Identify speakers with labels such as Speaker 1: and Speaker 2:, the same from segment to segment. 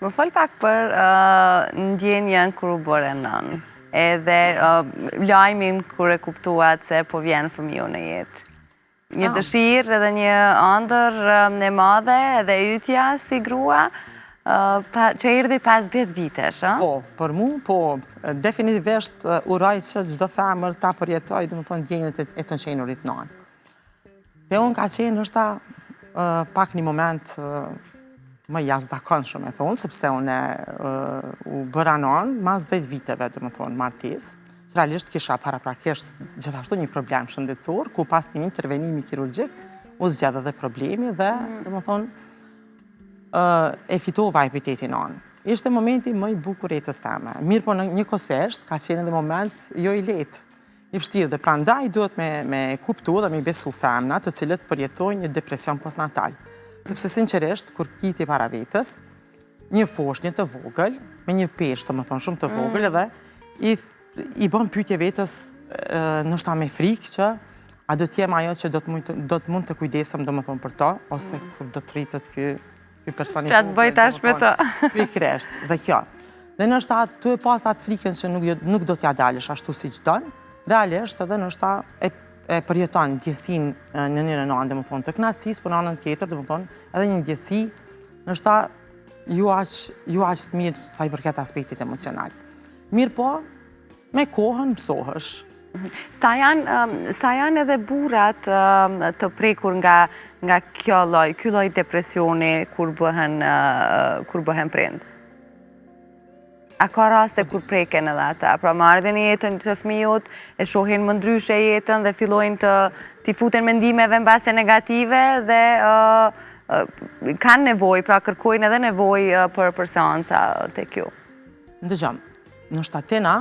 Speaker 1: Më fol pak për ndjenjen kur u bëre nën, edhe lajmin kur e kuptuat se po vjen fëmiu në jetë. Një dëshirë edhe një ëndër e madhe edhe ytja si grua, që erdhi pas 10 vitesh, a?
Speaker 2: Po, për mu, po, definitivisht uraj që çdo femër ta përjetoj, domethënë ndjenjat e të nqenurit nën. Dhe unë ka qenë është pak një moment më jashtëzakonshëm e thonë, sepse unë u bëra nën mas 10 viteve, domethënë martesë. Realisht kisha paraprakisht gjithashtu një problem shëndetësor, ku pas një intervenimi kirurgjik, u zgjedhë edhe problemi dhe, domethënë, e fitova epitetin nën. Ishte momenti më i bukur jetës teme. Mirë po njëkohësisht, ka qenë edhe moment jo i lehtë, i vështirë, dhe prandaj duhet me kuptu dhe me besu femna të cilët përjetojnë një depresion postnatal. Sepse sinqerisht, kur kiti para vetës, një foshnjë të vogël, me një peshë, domethënë shumë të vogël, edhe i bën pyetje vetës ndoshta me frikë që a do t'jem ajo që do të mund të kujdesem domethënë për to, ose kur do të rritet ky personi.
Speaker 1: Ç'a të bëj tash me to?
Speaker 2: Pikërisht, dhe kjo. Dhe ndoshta tu e pas atë frikën që nuk do t'ja dalësh ashtu siç don, realisht edhe ndoshta e përjeton ndjesinë në njërin anë domethënë të kënaqësisë, por në anën tjetër domethënë edhe një ndjesi ndoshta ju aq të mirë sa i përket aspektit emocional. Mirë po, me kohën mësohesh.
Speaker 1: Sa janë edhe burrat të prekur nga ky lloj depresioni kur bëhen prind? A ka raste kur preken edhe ata? Pra marrin jetën të fëmijët, e shohin më ndryshe jetën dhe fillojnë t'i futen mendimeve mbase negative dhe kanë nevojë, pra kërkojnë edhe nevojë për seanca tek ju.
Speaker 2: Ndëgjom, ndoshta tena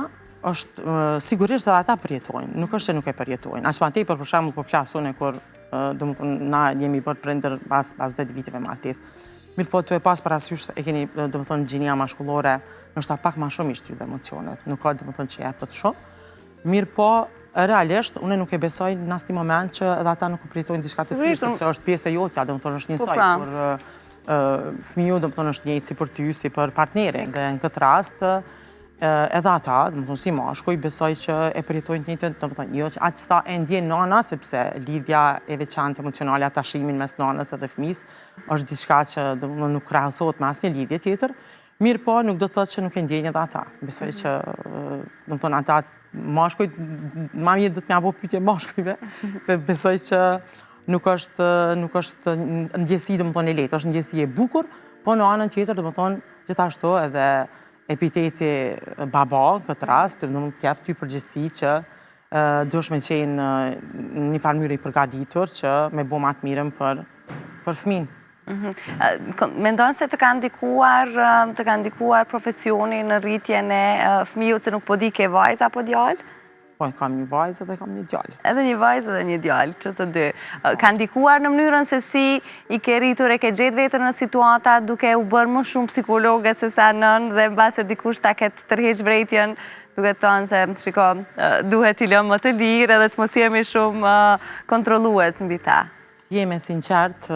Speaker 2: është sigurisht edhe ata përjetojnë, nuk është që nuk e përjetojnë. Aq më tepër për shembull po flas unë kur domethënë na jemi bërë prindër pas 10 viteve martesë. Mirë po tu e pas parasysh e keni domethënë gjinia mashkullore, ndoshta pak më shumë i shtyr emocionet, nuk ka domethënë që jepet shumë. Mirë po realisht unë nuk e besoj në asnjë moment që edhe ata nuk përjetojnë diçka të tillë, sepse është pjesë e jotja, domethënë është njësoj kur fëmiu domethënë është njëjtë si për ty, si për partnerin, dhe në këtë rast edhe ata, domethënë si mashkuj, besoj që e përjetojnë të njëjtën, domethënë jo aq sa e ndjen nana, sepse lidhja e veçantë emocionale, atashimin mes nanës edhe fëmisë është diçka që domethënë nuk krahasohet me asnjë lidhje tjetër. Mirë po, nuk do të thotë që nuk e ndjejnë edhe ata. Besoj që domethënë ata mashkujt, ma mirë do të m'ja bëj pyetje mashkujve, se besoj që nuk është ndjesi domethënë e lehtë, është ndjesi e bukur, po në anën tjetër domethënë gjithashtu edhe epiteti baba, në këtë rast, domethënë t'jap ty përgjegjësi që duhesh me qenë në një farë mënyrë i përgatitur që me bëu më të mirën për fëmin.
Speaker 1: Mendon se të ka ndikuar profesioni në rritjen e fëmijët, se nuk po di ke vajzë apo djalë?
Speaker 2: Po, kam një vajzë dhe kam një djalë.
Speaker 1: Edhe një vajzë dhe një djalë, që të dy. Ka ndikuar në mënyrën se si i ke rritur, e ke gjetë vetën në situata duke u bërë më shumë psikologe se sa nën, dhe mbase dikush ta ketë tërheq vërejtjen duke thënë se shiko, duhet t'i lëmë më të lirë edhe të mos jemi shumë kontrollues mbi ta.
Speaker 2: Jeme sinqert,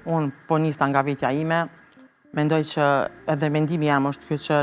Speaker 2: unë po nista nga vetja ime, mendoj që edhe mendimi jam është kjo që